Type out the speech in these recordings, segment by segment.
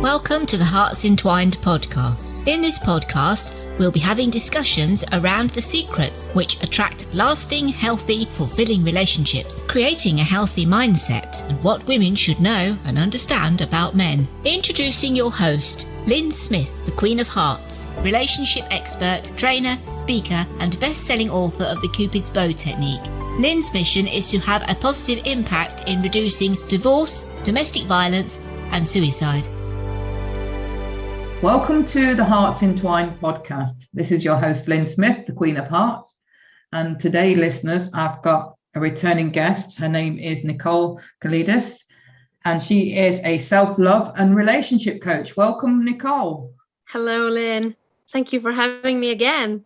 Welcome to the Hearts Entwined podcast. In this podcast, we'll be having discussions around the secrets which attract lasting, healthy, fulfilling relationships, creating a healthy mindset, and what women should know and understand about men. Introducing your host, Lyn Smith, the Queen of Hearts, relationship expert, trainer, speaker, and best-selling author of the Cupid's Bow technique. Lyn's mission is to have a positive impact in reducing divorce, domestic violence, and suicide. Welcome to the Hearts Entwined podcast. This is your host, Lyn Smith, the Queen of Hearts. And today, listeners, I've got a returning guest. Her name is Nicole Kellidis, and she is a self-love and relationship coach. Welcome, Nicole. Hello, Lyn. Thank you for having me again.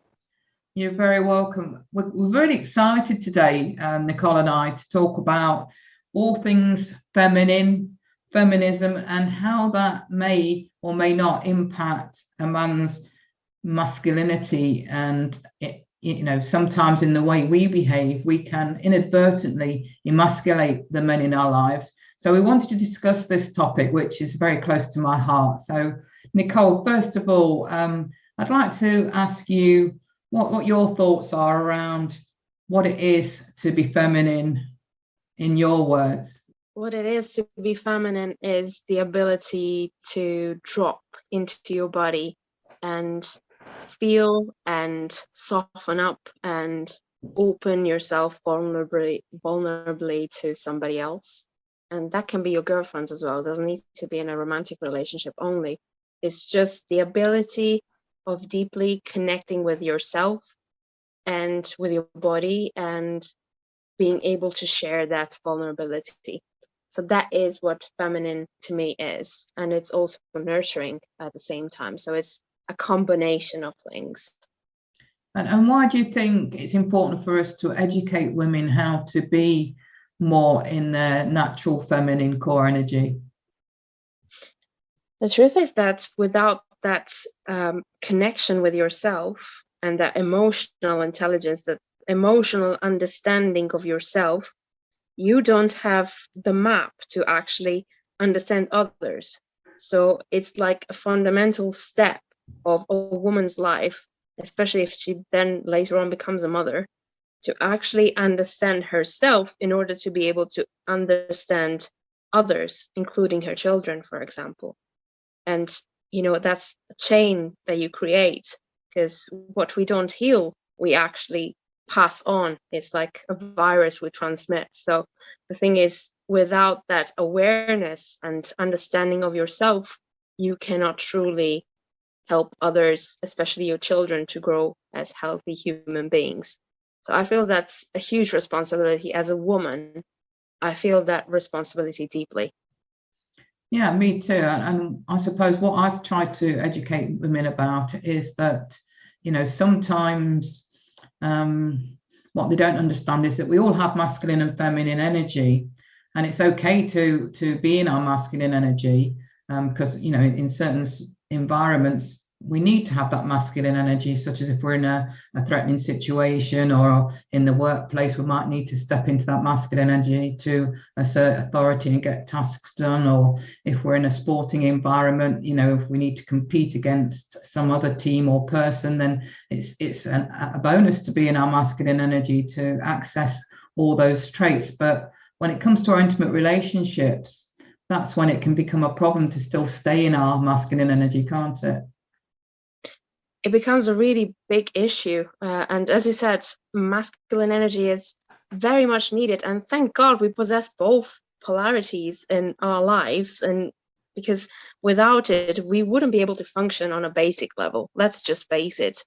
You're very welcome. We're really excited today, Nicole and I, to talk about all things feminism, and how that may or may not impact a man's masculinity. And sometimes in the way we behave, we can inadvertently emasculate the men in our lives. So we wanted to discuss this topic, which is very close to my heart. So Nicole, first of all, I'd like to ask you what your thoughts are around what it is to be feminine in your words. What it is to be feminine is the ability to drop into your body and feel and soften up and open yourself vulnerably to somebody else. And that can be your girlfriends as well. It doesn't need to be in a romantic relationship only. It's just the ability of deeply connecting with yourself and with your body and being able to share that vulnerability. So that is what feminine to me is. And it's also nurturing at the same time. So it's a combination of things. And why do you think it's important for us to educate women how to be more in their natural feminine core energy? The truth is that without that connection with yourself and that emotional intelligence, that emotional understanding of yourself, you don't have the map to actually understand others. So it's like a fundamental step of a woman's life, especially if she then later on becomes a mother, to actually understand herself in order to be able to understand others, including her children, for example. And, that's a chain that you create, because what we don't heal, we actually pass on. It's like a virus we transmit. So the thing is, without that awareness and understanding of yourself, you cannot truly help others, especially your children, to grow as healthy human beings. So I feel that's a huge responsibility as a woman. I feel that responsibility deeply. Yeah, me too. And I suppose what I've tried to educate women about is that, sometimes what they don't understand is that we all have masculine and feminine energy, and it's okay to be in our masculine energy because in certain environments we need to have that masculine energy, such as if we're in a threatening situation or in the workplace, we might need to step into that masculine energy to assert authority and get tasks done. Or if we're in a sporting environment, if we need to compete against some other team or person, then it's a bonus to be in our masculine energy to access all those traits. But when it comes to our intimate relationships, that's when it can become a problem to still stay in our masculine energy, can't it? It becomes a really big issue. And as you said, masculine energy is very much needed. And thank God we possess both polarities in our lives. And because without it, we wouldn't be able to function on a basic level. Let's just face it.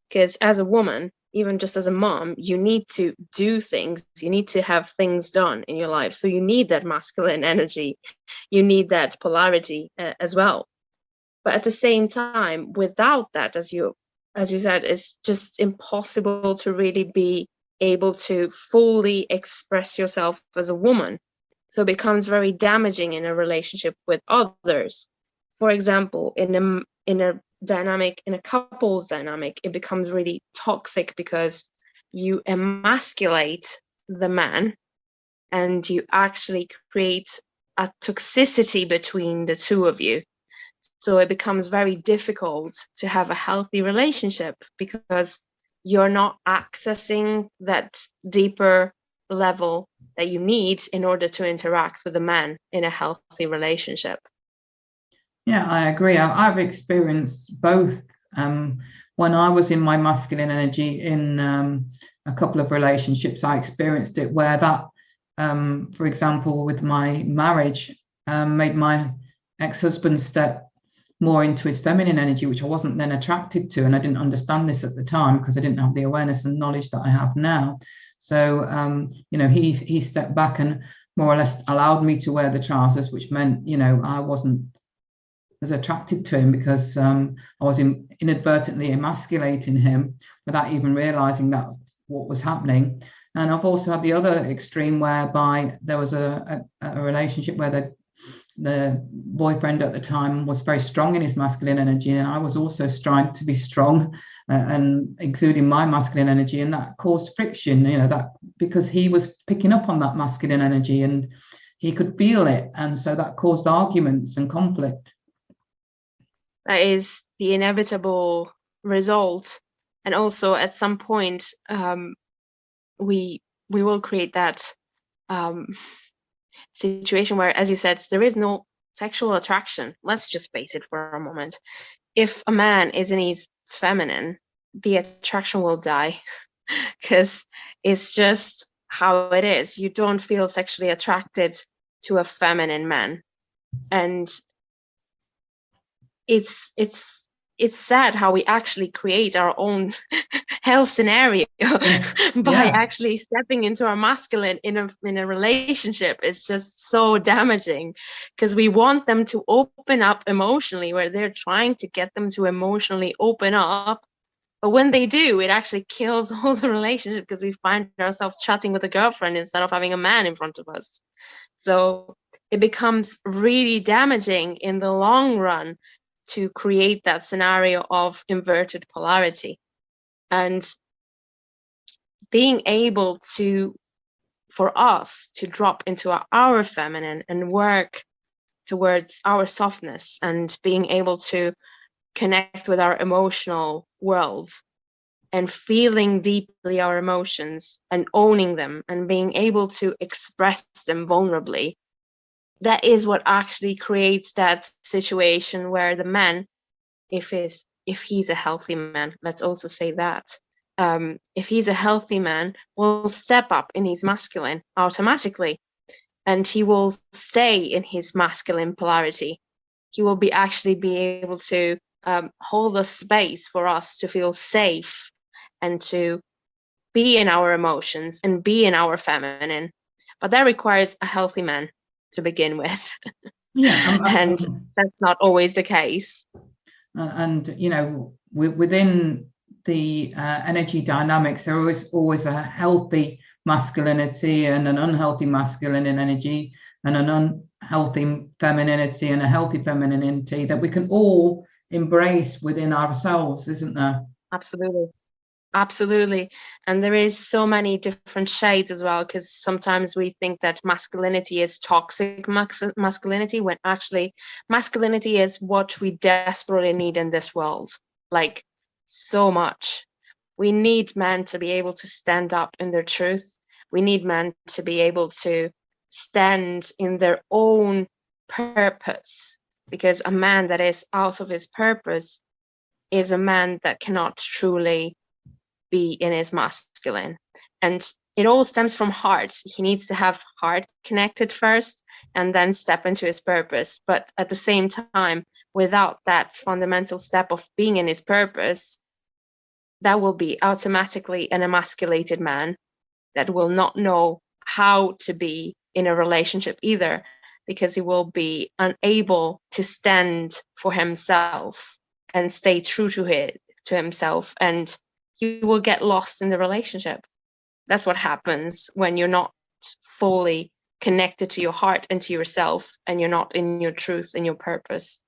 Because as a woman, even just as a mom, you need to do things. You need to have things done in your life. So you need that masculine energy. You need that polarity as well. But at the same time, without that, as you said, it's just impossible to really be able to fully express yourself as a woman. So it becomes very damaging in a relationship with others. For example, in a couple's dynamic, it becomes really toxic because you emasculate the man and you actually create a toxicity between the two of you. So it becomes very difficult to have a healthy relationship because you're not accessing that deeper level that you need in order to interact with a man in a healthy relationship. Yeah, I agree. I've experienced both. When I was in my masculine energy in a couple of relationships, I experienced it where that, for example, with my marriage, made my ex-husband step more into his feminine energy, which I wasn't then attracted to. And I didn't understand this at the time because I didn't have the awareness and knowledge that I have now. So, he stepped back and more or less allowed me to wear the trousers, which meant, I wasn't as attracted to him because I was inadvertently emasculating him without even realizing that what was happening. And I've also had the other extreme whereby there was a relationship where the boyfriend at the time was very strong in his masculine energy, and I was also trying to be strong and exuding my masculine energy, and that caused friction, that because he was picking up on that masculine energy and he could feel it, and so that caused arguments and conflict. That is the inevitable result, and also at some point we will create that situation where, as you said, there is no sexual attraction. Let's just face it for a moment. If a man is in his feminine, the attraction will die because it's just how it is. You don't feel sexually attracted to a feminine man, and it's sad how we actually create our own hell scenario by actually stepping into our masculine in a relationship. It's just so damaging because we want them to open up emotionally, where they're trying to get them to emotionally open up, but when they do, it actually kills all the relationship because we find ourselves chatting with a girlfriend instead of having a man in front of us. So it becomes really damaging in the long run to create that scenario of inverted polarity. And being able for us to drop into our feminine and work towards our softness and being able to connect with our emotional world and feeling deeply our emotions and owning them and being able to express them vulnerably, that is what actually creates that situation where the man, if he's a healthy man, let's also say that, if he's a healthy man, will step up in his masculine automatically, and he will stay in his masculine polarity. He will be able to hold a space for us to feel safe and to be in our emotions and be in our feminine. But that requires a healthy man to begin with. And that's not always the case. And within the energy dynamics, there is always a healthy masculinity and an unhealthy masculine energy, and an unhealthy femininity and a healthy femininity that we can all embrace within ourselves, isn't there? Absolutely. And there is so many different shades as well, because sometimes we think that masculinity is toxic masculinity, when actually masculinity is what we desperately need in this world, like so much. We need men to be able to stand up in their truth. We need men to be able to stand in their own purpose, because a man that is out of his purpose is a man that cannot truly be in his masculine. And it all stems from heart. He needs to have heart connected first and then step into his purpose. But at the same time, without that fundamental step of being in his purpose, that will be automatically an emasculated man that will not know how to be in a relationship either, because he will be unable to stand for himself and stay true to himself, and you will get lost in the relationship. That's what happens when you're not fully connected to your heart and to yourself, and you're not in your truth and your purpose.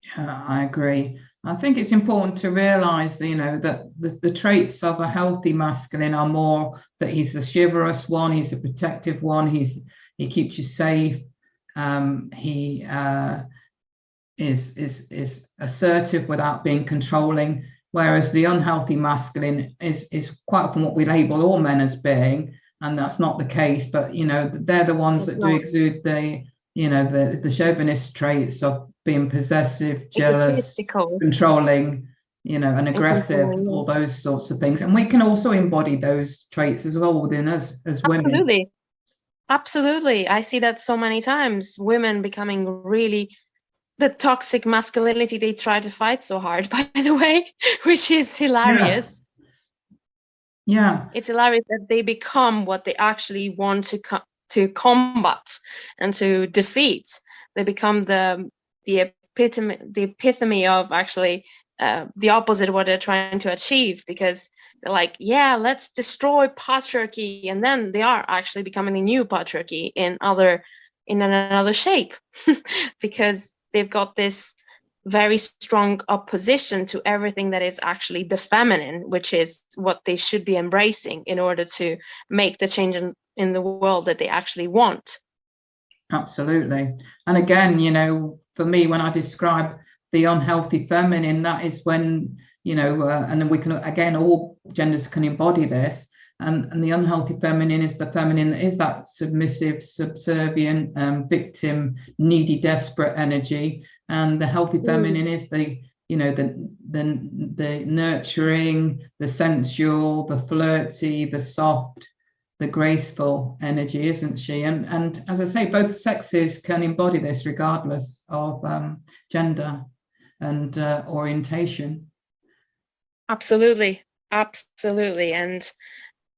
Yeah, I agree. I think it's important to realize, that the traits of a healthy masculine are more that he's the chivalrous one, he's the protective one, he keeps you safe, he is assertive without being controlling, whereas the unhealthy masculine is quite often what we label all men as being, and that's not the case. But they're the ones that do exude the the chauvinist traits of being possessive, jealous, controlling, and aggressive, all those sorts of things. And we can also embody those traits as well within us as women. Absolutely. I see that so many times, women becoming really the toxic masculinity they try to fight so hard, by the way, which is hilarious. Yeah. It's hilarious that they become what they actually want to combat and to defeat. They become the epitome of actually the opposite of what they're trying to achieve, because they're like, yeah, let's destroy patriarchy, and then they are actually becoming a new patriarchy in another shape because they've got this very strong opposition to everything that is actually the feminine, which is what they should be embracing in order to make the change in the world that they actually want. Absolutely. And again, for me, when I describe the unhealthy feminine, that is when, and then we can, again, all genders can embody this. And the unhealthy feminine is the feminine that is that submissive, subservient, victim, needy, desperate energy. And the healthy feminine is the nurturing, the sensual, the flirty, the soft, the graceful energy, isn't she? And as I say, both sexes can embody this regardless of gender and orientation. Absolutely. And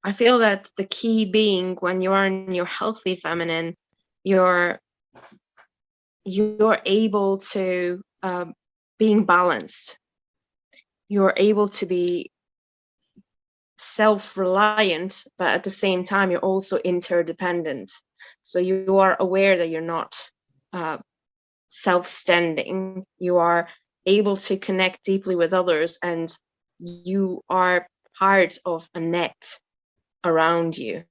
I feel that the key being when you are in your healthy feminine, you're able to being balanced. You're able to be self-reliant, but at the same time, you're also interdependent. So you are aware that you're not self-standing. You are able to connect deeply with others, and you are part of a net around you.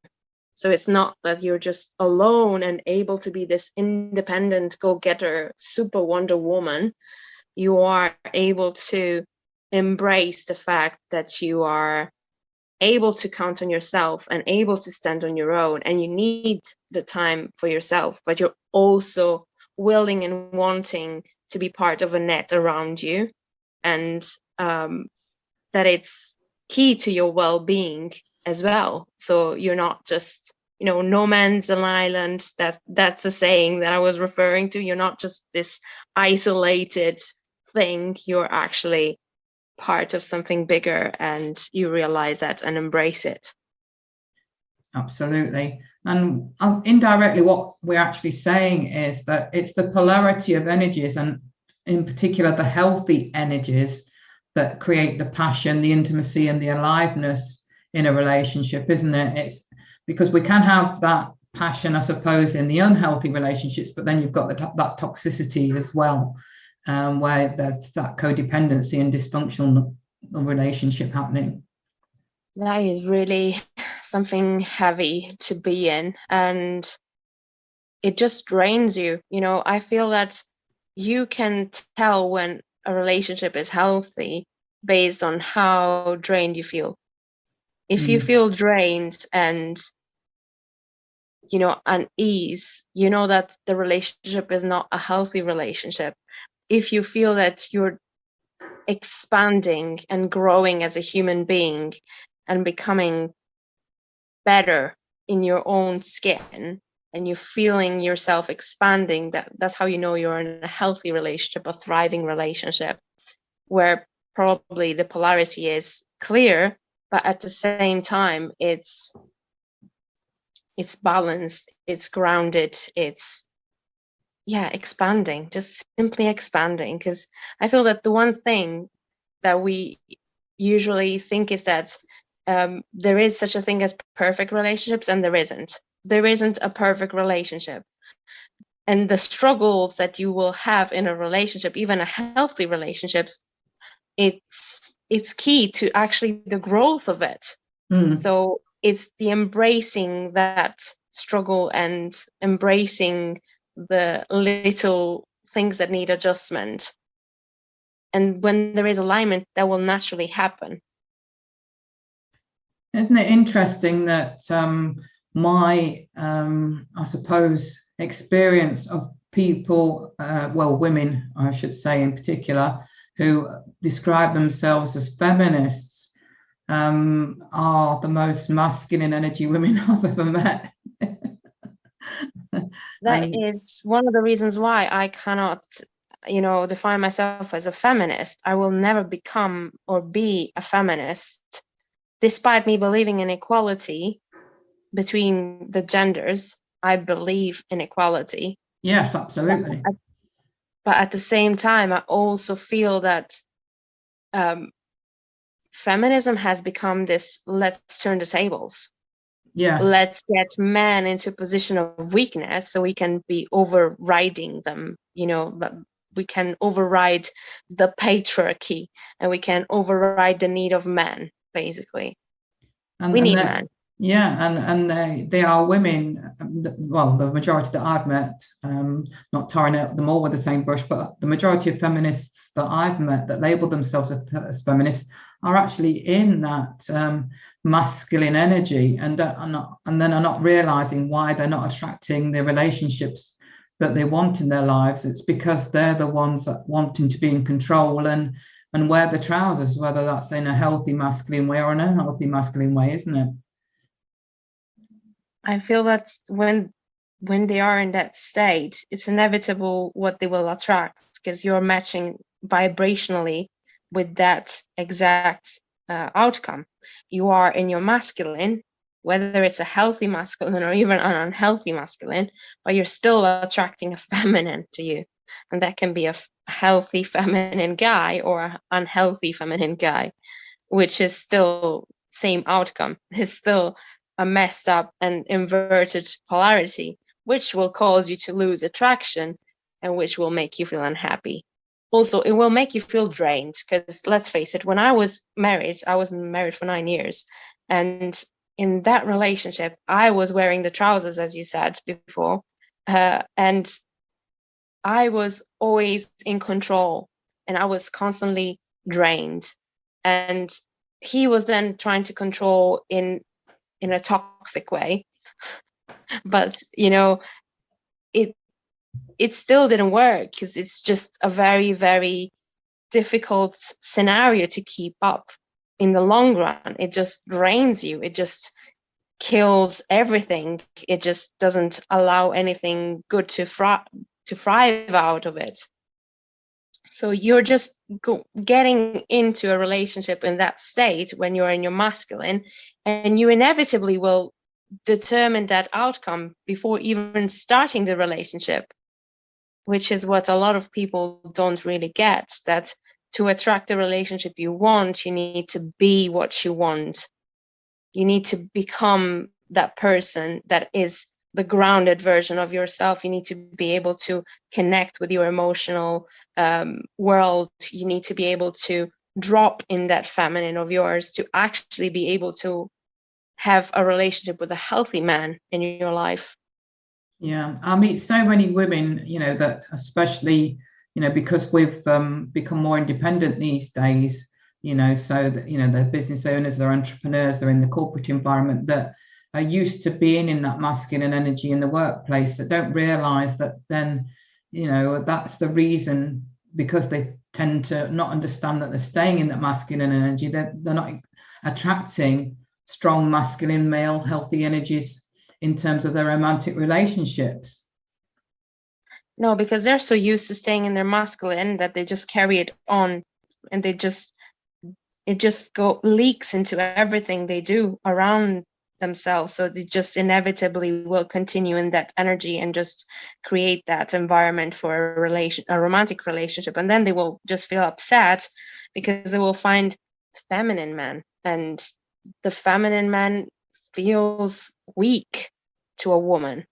So it's not that you're just alone and able to be this independent go-getter super Wonder Woman. You are able to embrace the fact that you are able to count on yourself and able to stand on your own, and you need the time for yourself, but you're also willing and wanting to be part of a net around you, and that it's key to your well-being as well. So you're not just, no man's an island. That's a saying that I was referring to. You're not just this isolated thing. You're actually part of something bigger, and you realize that and embrace it. Absolutely. And indirectly, what we're actually saying is that it's the polarity of energies, and in particular the healthy energies, that create the passion, the intimacy, and the aliveness in a relationship, isn't it? It's because we can have that passion, I suppose, in the unhealthy relationships, but then you've got that toxicity as well, where there's that codependency and dysfunctional relationship happening. That is really something heavy to be in, and it just drains you. I feel that you can tell when a relationship is healthy based on how drained you feel. If you feel drained and unease, that the relationship is not a healthy relationship. If you feel that you're expanding and growing as a human being and becoming better in your own skin, and you're feeling yourself expanding, that's how you're in a healthy relationship, a thriving relationship, where probably the polarity is clear, but at the same time it's balanced, it's grounded, it's expanding, just simply expanding. Because I feel that the one thing that we usually think is that there is such a thing as perfect relationships, and there isn't a perfect relationship. And the struggles that you will have in a relationship, even a healthy relationships, it's key to actually the growth of it. So it's the embracing that struggle and embracing the little things that need adjustment. And when there is alignment, that will naturally happen. Isn't it interesting that my, I suppose, experience of people, well, women, I should say in particular, who describe themselves as feminists, are the most masculine energy women I've ever met. That is one of the reasons why I cannot, define myself as a feminist. I will never become or be a feminist, despite me believing in equality between the genders. I believe in equality. Yes, absolutely. But at the same time, I also feel that feminism has become this, let's turn the tables. Yes. Let's get men into a position of weakness so we can be overriding them, but we can override the patriarchy and we can override the need of men, basically. We need men. Yeah, and they are women, well, the majority that I've met, not tarring out them all with the same brush, but the majority of feminists that I've met that label themselves as feminists are actually in that masculine energy, and then are not realizing why they're not attracting the relationships that they want in their lives. It's because they're the ones that wanting to be in control and wear the trousers, whether that's in a healthy masculine way or an unhealthy masculine way, isn't it? I feel that when they are in that state, it's inevitable what they will attract, because you're matching vibrationally with that exact outcome. You are in your masculine, whether it's a healthy masculine or even an unhealthy masculine, but you're still attracting a feminine to you. And that can be a healthy feminine guy or an unhealthy feminine guy, which is still same outcome. It's still a messed up and inverted polarity, which will cause you to lose attraction and which will make you feel unhappy. Also, it will make you feel drained, because let's face it, when I was married for 9 years. And in that relationship, I was wearing the trousers, as you said before, and I was always in control and I was constantly drained. And he was then trying to control in a toxic way. But, it still didn't work, because it's just a very, very difficult scenario to keep up in the long run. It just drains you. It just kills everything. It just doesn't allow anything good to thrive out of it. So you're just getting into a relationship in that state when you're in your masculine, and you inevitably will determine that outcome before even starting the relationship, which is what a lot of people don't really get, that to attract the relationship you want, you need to be what you want. You need to become that person that is the grounded version of yourself. You need to be able to connect with your emotional world. You need to be able to drop in that feminine of yours to actually be able to have a relationship with a healthy man in your life. Yeah, I meet so many women, that especially, because we've become more independent these days, so that, they're business owners, they're entrepreneurs, they're in the corporate environment, that are used to being in that masculine energy in the workplace, that don't realize that then, that's the reason, because they tend to not understand that they're staying in that masculine energy, they're not attracting strong masculine male healthy energies in terms of their romantic relationships. No, because they're so used to staying in their masculine that they just carry it on, and it just leaks into everything they do around themselves. So they just inevitably will continue in that energy and just create that environment for a romantic relationship. And then they will just feel upset because they will find feminine man, and the feminine man feels weak to a woman.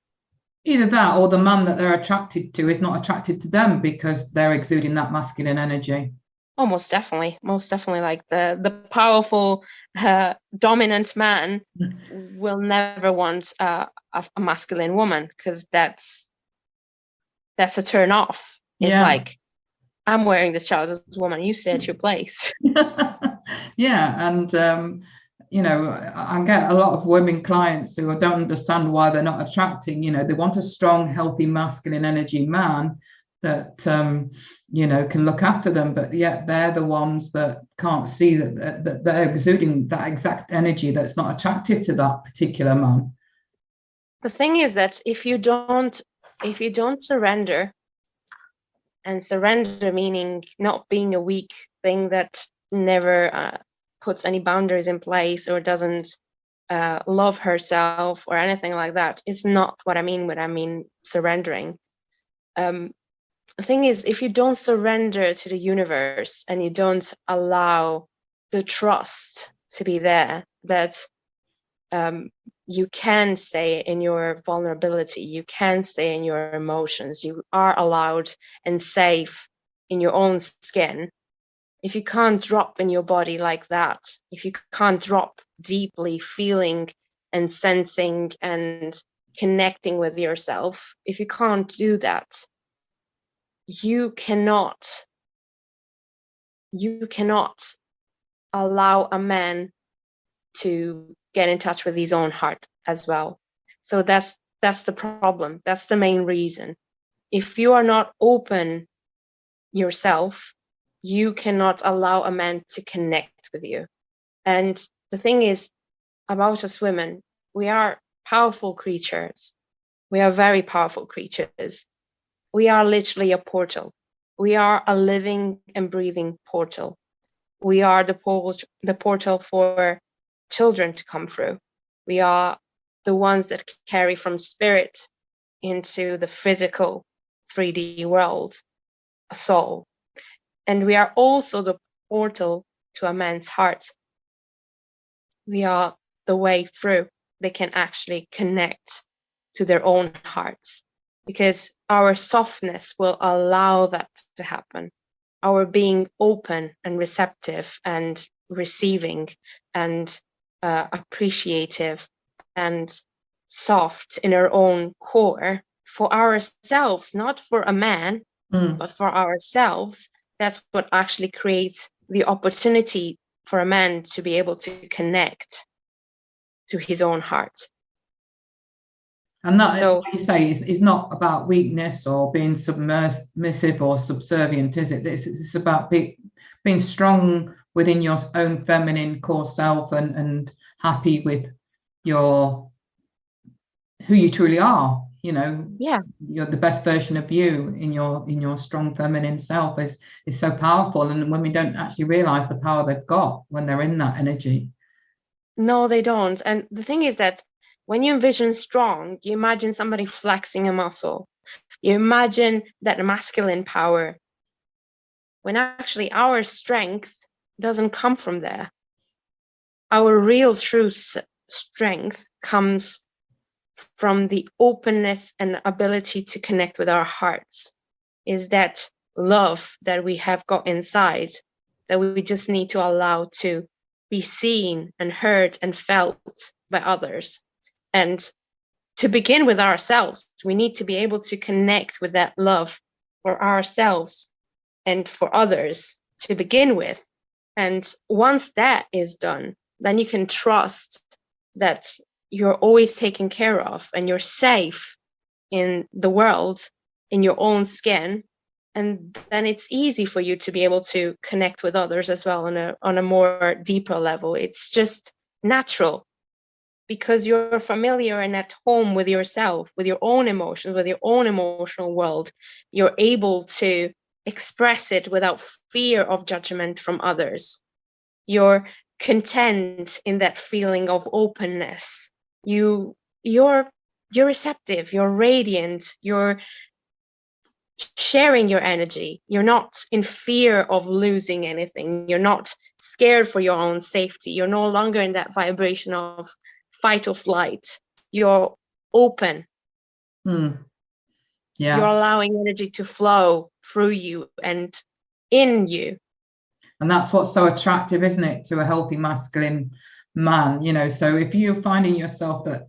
Either that, or the man that they're attracted to is not attracted to them because they're exuding that masculine energy. Oh, most definitely. Like the powerful, dominant man will never want a masculine woman, because that's a turn off. It's Yeah. like, I'm wearing this trousers, woman, you stay at your place. Yeah, and I get a lot of women clients who don't understand why they're not attracting. They want a strong, healthy, masculine energy man that can look after them, but yet they're the ones that can't see that they're exuding that exact energy that's not attractive to that particular man. The thing is that if you don't surrender, and surrender meaning not being a weak thing that never puts any boundaries in place or doesn't love herself or anything like that, is not what I mean when I mean surrendering. The thing is, if you don't surrender to the universe and you don't allow the trust to be there, that you can stay in your vulnerability, you can stay in your emotions, you are allowed and safe in your own skin. If you can't drop in your body like that, if you can't drop deeply feeling and sensing and connecting with yourself, if you can't do that, you cannot allow a man to get in touch with his own heart as well. So that's the problem. That's the main reason. If you are not open yourself, you cannot allow a man to connect with you. And the thing is about us women, we are powerful creatures. We are very powerful creatures. We are literally a portal. We are a living and breathing portal. We are the portal for children to come through. We are the ones that carry from spirit into the physical 3D world, a soul. And we are also the portal to a man's heart. We are the way through. They can actually connect to their own hearts, because our softness will allow that to happen. Our being open and receptive and receiving and appreciative and soft in our own core for ourselves, not for a man, but for ourselves. That's what actually creates the opportunity for a man to be able to connect to his own heart. And that, so, like you say, is not about weakness or being submissive or subservient, is it? It's about being strong within your own feminine core self and happy with who you truly are. Yeah, you're the best version of you in your strong feminine self is so powerful, and women don't actually realize the power they've got when they're in that energy. No, they don't. And the thing is that when you envision strong, you imagine somebody flexing a muscle. You imagine that masculine power, when actually our strength doesn't come from there. Our real true strength comes from the openness and ability to connect with our hearts. Is that love that we have got inside that we just need to allow to be seen and heard and felt by others. And to begin with ourselves, we need to be able to connect with that love for ourselves and for others to begin with. And once that is done, then you can trust that you're always taken care of and you're safe in the world, in your own skin. And then it's easy for you to be able to connect with others as well on a more deeper level. It's just natural because you're familiar and at home with yourself, with your own emotions, with your own emotional world. You're able to express it without fear of judgment from others. You're content in that feeling of openness. You're receptive, you're radiant, you're sharing your energy. You're not in fear of losing anything. You're not scared for your own safety. You're no longer in that vibration of fight or flight. You're open. Yeah. You're allowing energy to flow through you and in you. And that's what's so attractive, isn't it, to a healthy masculine man? So if you're finding yourself that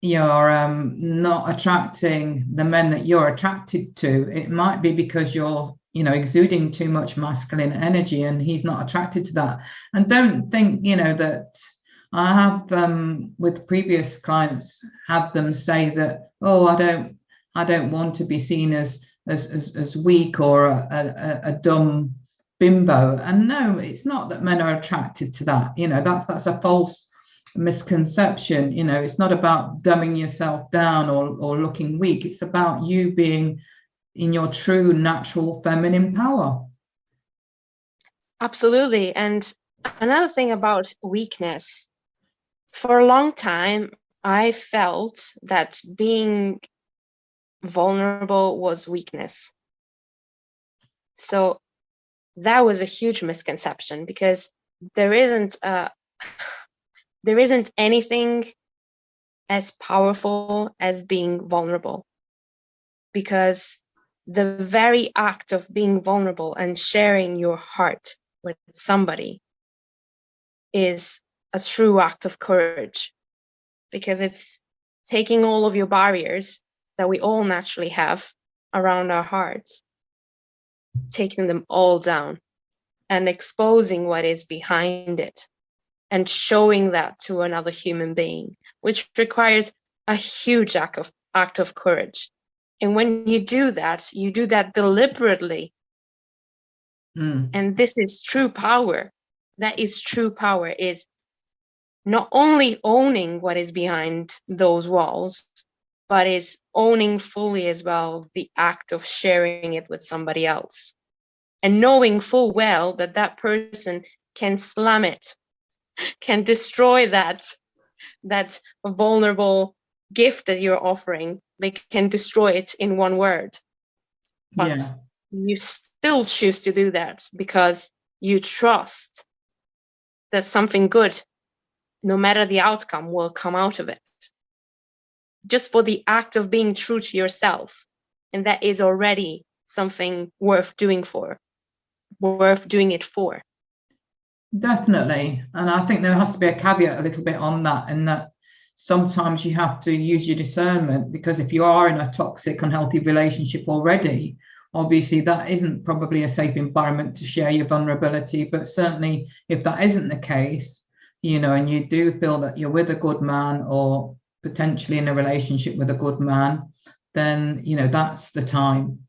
you're not attracting the men that you're attracted to, it might be because you're, exuding too much masculine energy and he's not attracted to that. And don't think, that I have with previous clients had them say that, oh, I don't want to be seen as weak or a dumb bimbo. And no, it's not that men are attracted to that. That's a false misconception. It's not about dumbing yourself down or looking weak. It's about you being in your true natural feminine power. Absolutely. And another thing about weakness, for a long time, I felt that being vulnerable was weakness. So that was a huge misconception, because there isn't anything as powerful as being vulnerable, because the very act of being vulnerable and sharing your heart with somebody is a true act of courage, because it's taking all of your barriers that we all naturally have around our hearts, taking them all down and exposing what is behind it and showing that to another human being, which requires a huge act of courage. And when you do that deliberately. And this is true power. That is true power, is not only owning what is behind those walls, but is owning fully as well the act of sharing it with somebody else. And knowing full well that that person can slam it, can destroy that vulnerable gift that you're offering. They can destroy it in one word. But you still choose to do that because you trust that something good, no matter the outcome, will come out of it. Just for the act of being true to yourself. And that is already something worth doing it for. Definitely. And I think there has to be a caveat a little bit on that, and that sometimes you have to use your discernment, because if you are in a toxic, unhealthy relationship already, obviously that isn't probably a safe environment to share your vulnerability. But certainly if that isn't the case, and you do feel that you're with a good man or potentially in a relationship with a good man, then, that's the time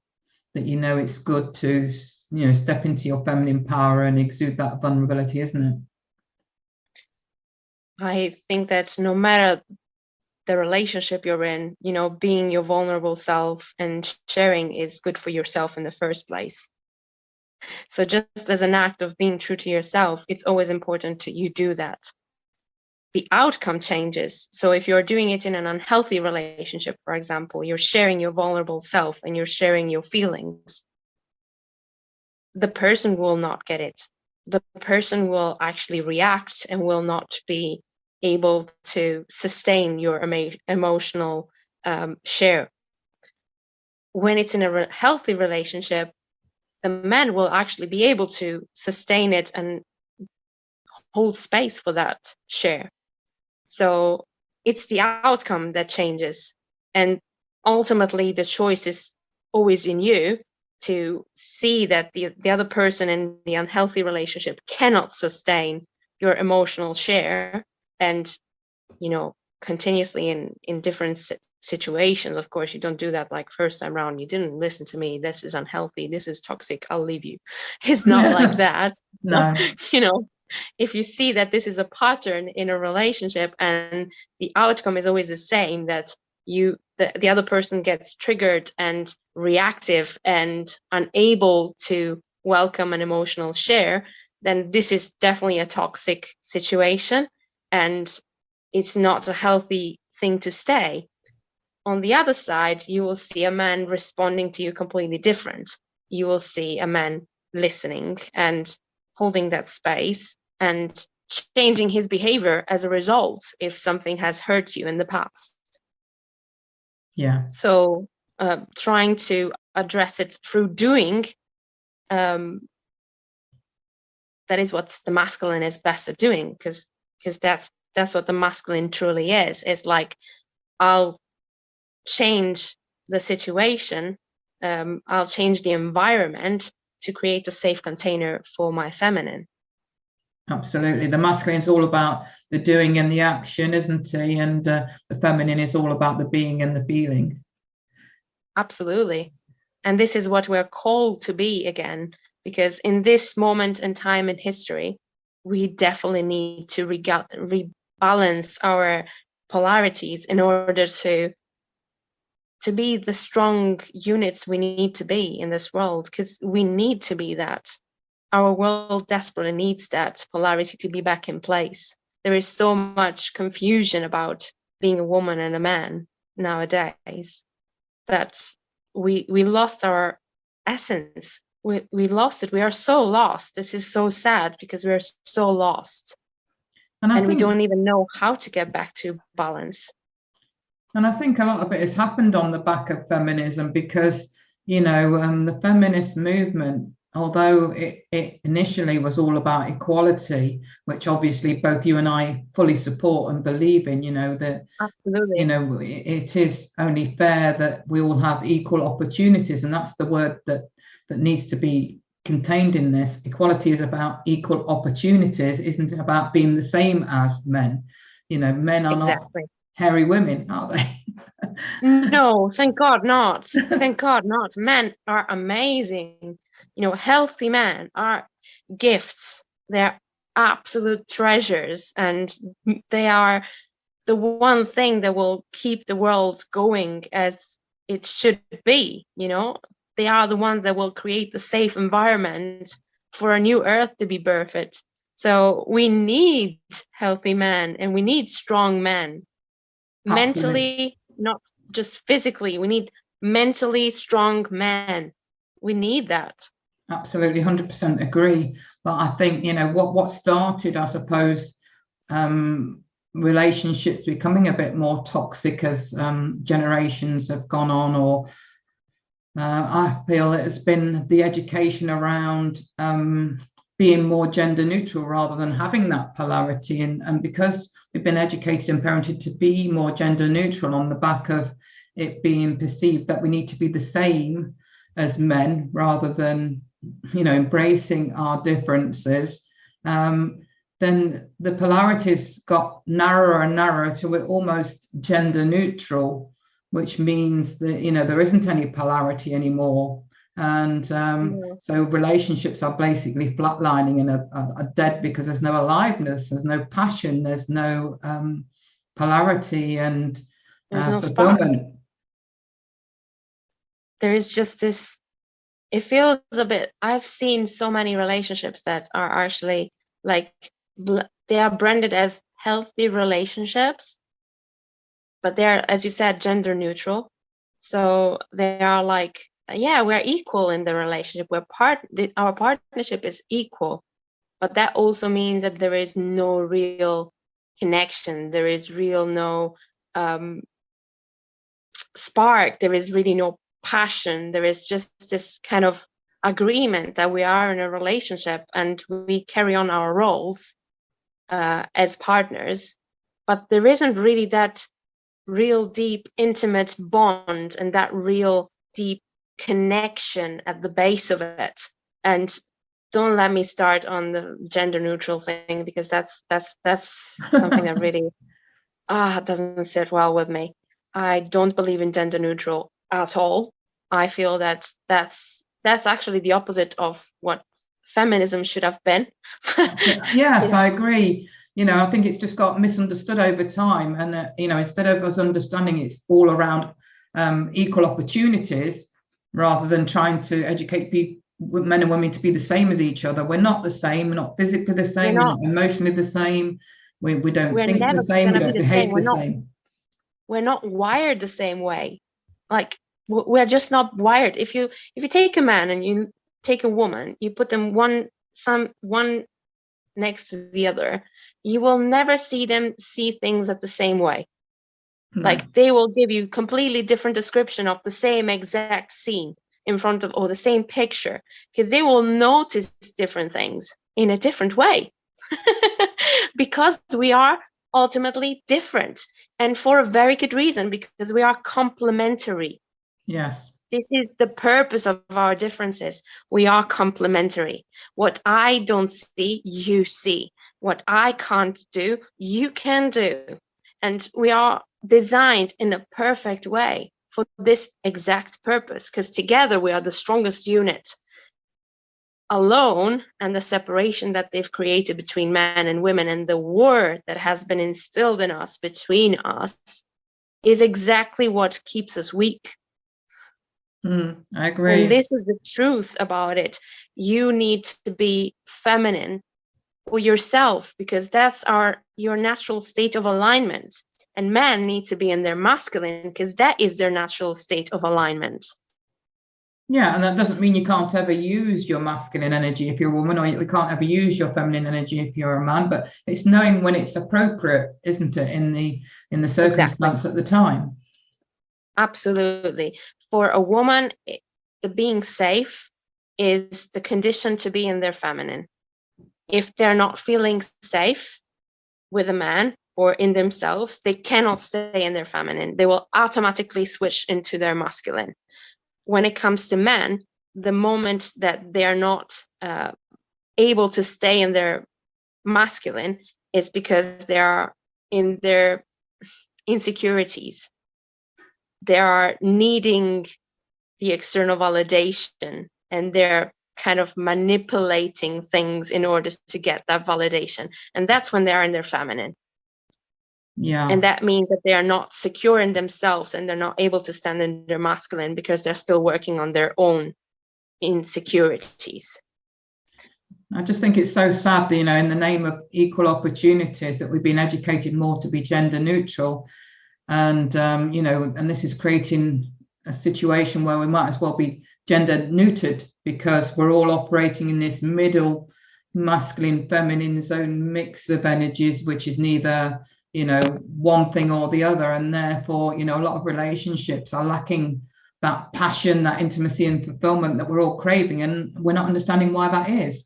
that, it's good to, step into your feminine power and exude that vulnerability, isn't it? I think that no matter the relationship you're in, being your vulnerable self and sharing is good for yourself in the first place. So just as an act of being true to yourself, it's always important to you do that. The outcome changes. So if you're doing it in an unhealthy relationship, for example, you're sharing your vulnerable self and you're sharing your feelings, the person will not get it. The person will actually react and will not be able to sustain your emotional share. When it's in a healthy relationship, the man will actually be able to sustain it and hold space for that share. So it's the outcome that changes. And ultimately, the choice is always in you to see that the other person in the unhealthy relationship cannot sustain your emotional share. And, continuously in different situations, of course, you don't do that like first time around. You didn't listen to me. This is unhealthy. This is toxic. I'll leave you. It's not like that. No. If you see that this is a pattern in a relationship and the outcome is always the same, that the other person gets triggered and reactive and unable to welcome an emotional share, then this is definitely a toxic situation and it's not a healthy thing to stay. On the other side, you will see a man responding to you completely different. You will see a man listening and holding that space and changing his behavior as a result if something has hurt you in the past. Yeah. So trying to address it through doing, that is what the masculine is best at doing, because that's what the masculine truly is. It's like I'll change the situation, I'll change the environment to create a safe container for my feminine. Absolutely. The masculine is all about the doing and the action, isn't he? And the feminine is all about the being and the feeling. Absolutely. And this is what we're called to be again, because in this moment in time in history, we definitely need to rebalance our polarities in order to be the strong units we need to be in this world, because we need to be that. Our world desperately needs that polarity to be back in place. There is so much confusion about being a woman and a man nowadays that we lost our essence. We lost it. We are so lost. This is so sad because we are so lost. And we don't even know how to get back to balance. And I think a lot of it has happened on the back of feminism because, the feminist movement, although it initially was all about equality, which obviously both you and I fully support and believe in, that absolutely, it is only fair that we all have equal opportunities, and that's the word that needs to be contained in this. Equality is about equal opportunities, isn't it about being the same as men? Men are exactly. not hairy women, are they? No, thank God not. Thank God not. Men are amazing. Healthy men are gifts. They're absolute treasures, and they are the one thing that will keep the world going as it should be. They are the ones that will create the safe environment for a new earth to be birthed. So we need healthy men, and we need strong men. Absolutely. Mentally, not just physically. We need mentally strong men. We need that. Absolutely, 100% agree. But I think, what started, I suppose, relationships becoming a bit more toxic as generations have gone on, or I feel it has been the education around being more gender neutral rather than having that polarity. And because we've been educated and parented to be more gender neutral on the back of it being perceived that we need to be the same as men rather than, embracing our differences, then the polarities got narrower and narrower till we're almost gender neutral, which means that, there isn't any polarity anymore. And so relationships are basically flatlining and are dead because there's no aliveness, there's no passion, there's no polarity and there's no fulfillment. Spark. There is just this, it feels a bit, I've seen so many relationships that are actually like, they are branded as healthy relationships, but they're, as you said, gender neutral. So they are like, yeah, we're equal in the relationship. Our partnership is equal, but that also means that there is no real connection. There is no spark. There is really no passion. There is just this kind of agreement that we are in a relationship and we carry on our roles as partners, but there isn't really that real deep intimate bond and that real deep connection at the base of it. And don't let me start on the gender neutral thing, because that's something that really doesn't sit well with me. I don't believe in gender neutral at all. I feel that that's actually the opposite of what feminism should have been. Yes, I agree. I think it's just got misunderstood over time. And, instead of us understanding it's all around equal opportunities, rather than trying to educate people, men and women, to be the same as each other. We're not the same. We're not physically the same. We're not emotionally the same. We don't think the same. We don't behave the same. We're not wired the same way. Like, we're just not wired. If you take a man and you take a woman, you put them one next to the other, you will never see them see things at the same way. No. Like, they will give you completely different description of the same exact scene in front of, or the same picture, because they will notice different things in a different way. Because we are ultimately different, and for a very good reason, because we are complementary. Yes. This is the purpose of our differences. We are complementary. What I don't see, you see. What I can't do, you can do. And we are designed in a perfect way for this exact purpose, because together we are the strongest unit. Alone, and the separation that they've created between men and women, and the war that has been instilled in us between us, is exactly what keeps us weak. I agree. And this is the truth about it. You need to be feminine for yourself, because that's your natural state of alignment. And men need to be in their masculine, because that is their natural state of alignment. Yeah, and that doesn't mean you can't ever use your masculine energy if you're a woman, or you can't ever use your feminine energy if you're a man. But it's knowing when it's appropriate, isn't it, in the circumstance at the time? Absolutely. For a woman, the being safe is the condition to be in their feminine. If they're not feeling safe with a man or in themselves, they cannot stay in their feminine. They will automatically switch into their masculine. When it comes to men, the moment that they're not able to stay in their masculine is because they are in their insecurities. They are needing the external validation, and they're kind of manipulating things in order to get that validation. And that's when they are in their feminine. Yeah. And that means that they are not secure in themselves, and they're not able to stand in their masculine, because they're still working on their own insecurities. I just think it's so sad that, in the name of equal opportunities, that we've been educated more to be gender neutral. And, and this is creating a situation where we might as well be gender neutered, because we're all operating in this middle masculine feminine zone mix of energies, which is neither one thing or the other. And therefore, a lot of relationships are lacking that passion, that intimacy and fulfillment that we're all craving, and we're not understanding why that is.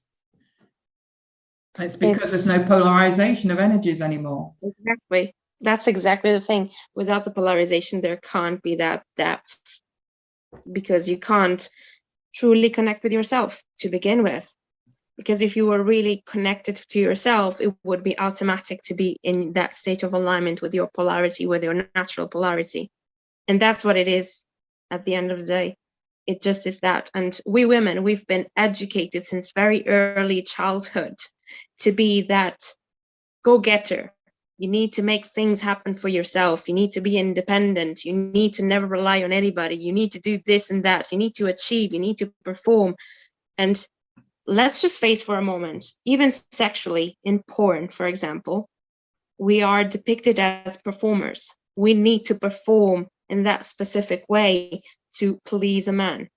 It's because there's no polarization of energies anymore. Exactly. That's exactly the thing. Without the polarization, there can't be that depth, because you can't truly connect with yourself to begin with. Because if you were really connected to yourself, it would be automatic to be in that state of alignment with your polarity, with your natural polarity. And that's what it is at the end of the day. It just is that. And we women, we've been educated since very early childhood to be that go-getter. You need to make things happen for yourself. You need to be independent. You need to never rely on anybody. You need to do this and that. You need to achieve. You need to perform. And let's just face for a moment, even sexually in porn, for example, we are depicted as performers. We need to perform in that specific way to please a man.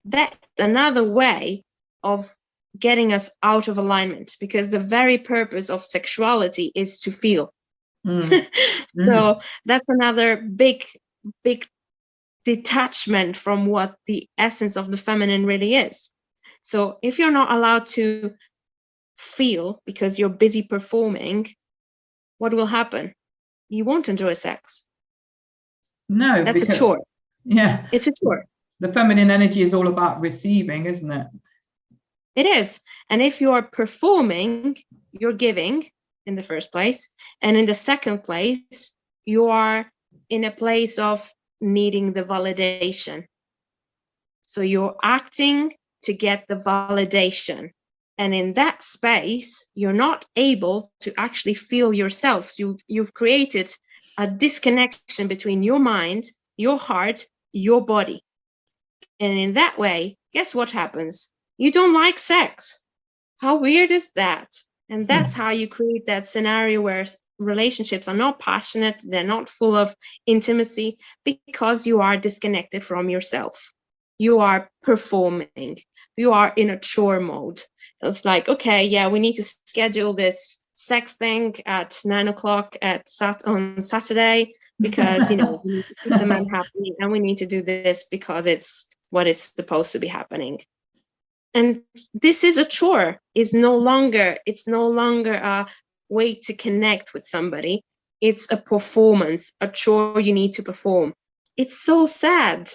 That's another way of getting us out of alignment, because the very purpose of sexuality is to feel. So that's another big detachment from what the essence of the feminine really is. So if you're not allowed to feel because you're busy performing, what will happen? You won't enjoy sex. No, that's a chore. Yeah, it's a chore. The feminine energy is all about receiving, isn't it? It is. And if you're performing, you're giving in the first place. And in the second place, you are in a place of needing the validation. So you're acting to get the validation. And in that space, you're not able to actually feel yourself. So you've created a disconnection between your mind, your heart, your body. And in that way, guess what happens? You don't like sex. How weird is that? And that's how you create that scenario where relationships are not passionate, they're not full of intimacy, because you are disconnected from yourself. You are performing. You are in a chore mode. It's like, okay, yeah, we need to schedule this sex thing at 9:00 on Saturday, because, we need to keep the man happy, and we need to do this because it's what is supposed to be happening. And this is a chore. It's no longer a way to connect with somebody. It's a performance, a chore you need to perform. It's so sad.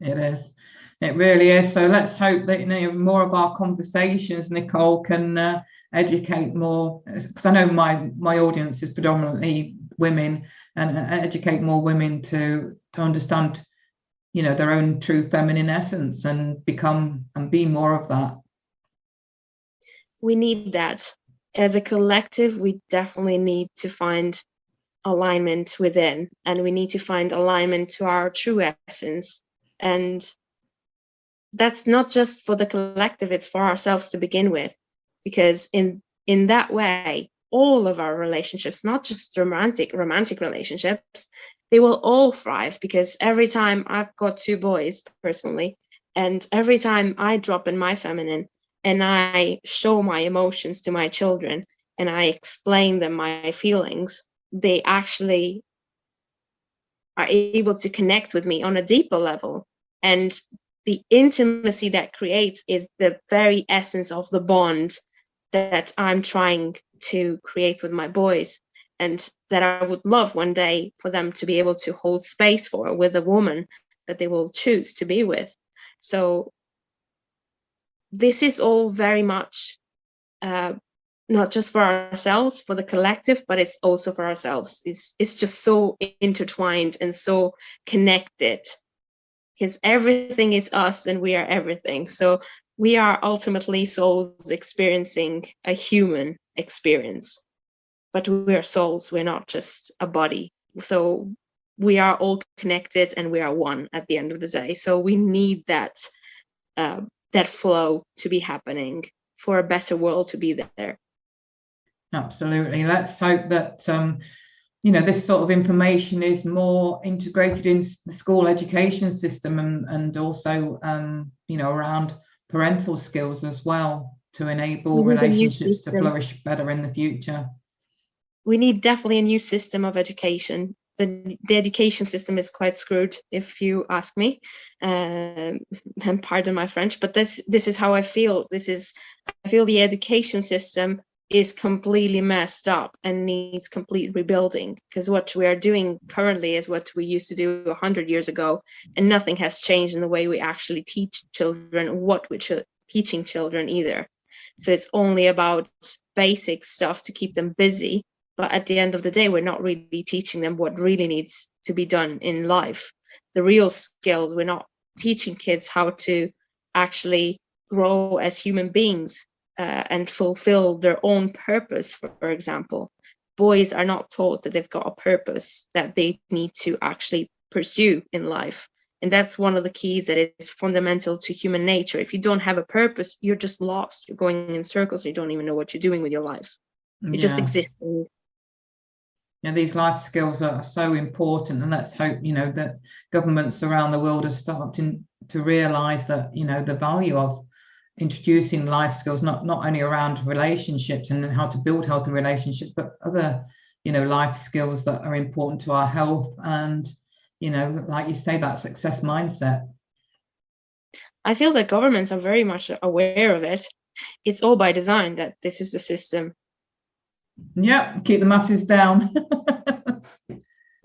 It is. It really is. So let's hope that, you know, more of our conversations, Nicole, can educate more, because I know my audience is predominantly women, and educate more women to understand, you know, their own true feminine essence and become and be more of that. We need that. As a collective, we definitely need to find alignment within, and we need to find alignment to our true essence. And that's not just for the collective, it's for ourselves to begin with, because in that way, all of our relationships, not just romantic relationships, they will all thrive. Because every time, I've got 2 boys personally, and every time I drop in my feminine and I show my emotions to my children and I explain them my feelings, they actually are able to connect with me on a deeper level. And the intimacy that creates is the very essence of the bond that I'm trying to create with my boys, and that I would love one day for them to be able to hold space for with a woman that they will choose to be with. So this is all very much not just for ourselves, for the collective, but it's also for ourselves. It's just so intertwined and so connected, because everything is us and we are everything. So we are ultimately souls experiencing a human experience, but we are souls, we're not just a body. So we are all connected and we are one at the end of the day. So we need that that flow to be happening for a better world to be there. Absolutely. Let's hope that you know, this sort of information is more integrated in the school education system, and also you know, around parental skills as well, to enable relationships to flourish better in the future. We need definitely a new system of education. The education system is quite screwed, if you ask me, and pardon my French, but this is how I feel. I feel the education system is completely messed up and needs complete rebuilding, because what we are doing currently is what we used to do 100 years ago, and nothing has changed in the way we actually teach children, what we're teaching children either. So it's only about basic stuff to keep them busy, but at the end of the day, we're not really teaching them what really needs to be done in life. The real skills, we're not teaching kids how to actually grow as human beings and fulfill their own purpose, for example. Boys are not taught that they've got a purpose that they need to actually pursue in life. And that's one of the keys that is fundamental to human nature. If you don't have a purpose, you're just lost. You're going in circles. You don't even know what you're doing with your life. You're just existing. Yeah, these life skills are so important, and let's hope, you know, that governments around the world are starting to realize that, you know, the value of introducing life skills, not only around relationships and how to build healthy relationships, but other, you know, life skills that are important to our health and, you know, like you say, that success mindset. I feel that governments are very much aware of it. It's all by design that this is the system. Yeah, keep the masses down.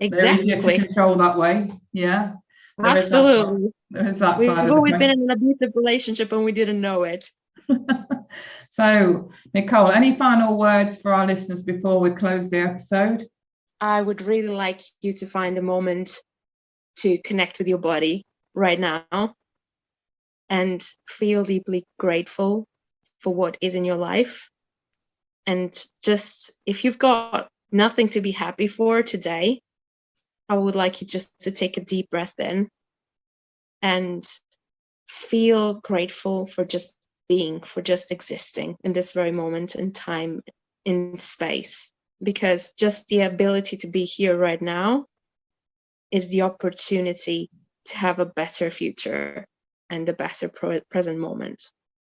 Exactly. They're easier to control that way. Yeah. Absolutely. There is that We've side always been in an abusive relationship and we didn't know it. So, Nicole, any final words for our listeners before we close the episode? I would really like you to find a moment to connect with your body right now and feel deeply grateful for what is in your life. And just, if you've got nothing to be happy for today, I would like you just to take a deep breath in and feel grateful for just being, for just existing in this very moment in time, in space. Because just the ability to be here right now is the opportunity to have a better future and a better present moment.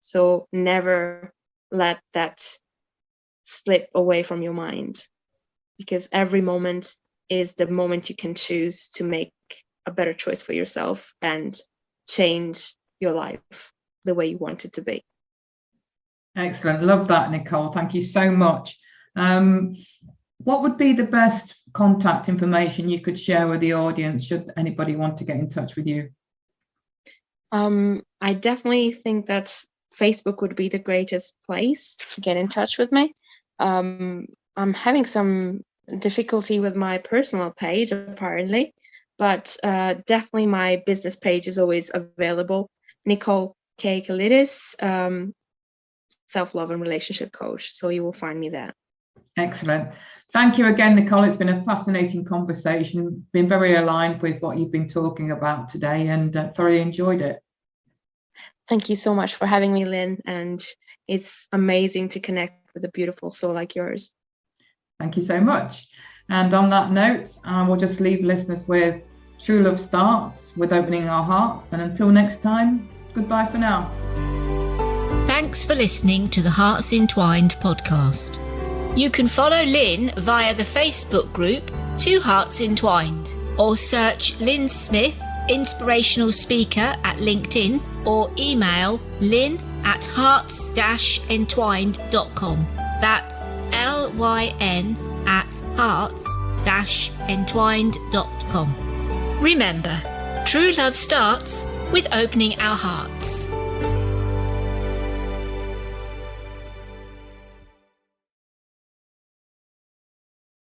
So never let that slip away from your mind, because every moment is the moment you can choose to make a better choice for yourself and change your life the way you want it to be. Excellent. Love that, Nicole. Thank you so much. What would be the best contact information you could share with the audience should anybody want to get in touch with you? I definitely think that Facebook would be the greatest place to get in touch with me. I'm having some difficulty with my personal page, apparently, but definitely my business page is always available. Nicole Kellidis, self-love and relationship coach. So you will find me there. Excellent. Thank you again, Nicole. It's been a fascinating conversation, been very aligned with what you've been talking about today, and thoroughly enjoyed it. Thank you so much for having me, Lyn, and it's amazing to connect with a beautiful soul like yours. Thank you so much. And on that note, I will just leave listeners with true love starts with opening our hearts. And until next time, goodbye for now. Thanks for listening to the Hearts Entwined podcast. You can follow Lyn via the Facebook group Two Hearts Entwined, or search Lyn Smith, inspirational speaker, at LinkedIn, or email lyn@hearts-entwined.com. That's LYN@hearts-entwined.com. Remember, true love starts with opening our hearts.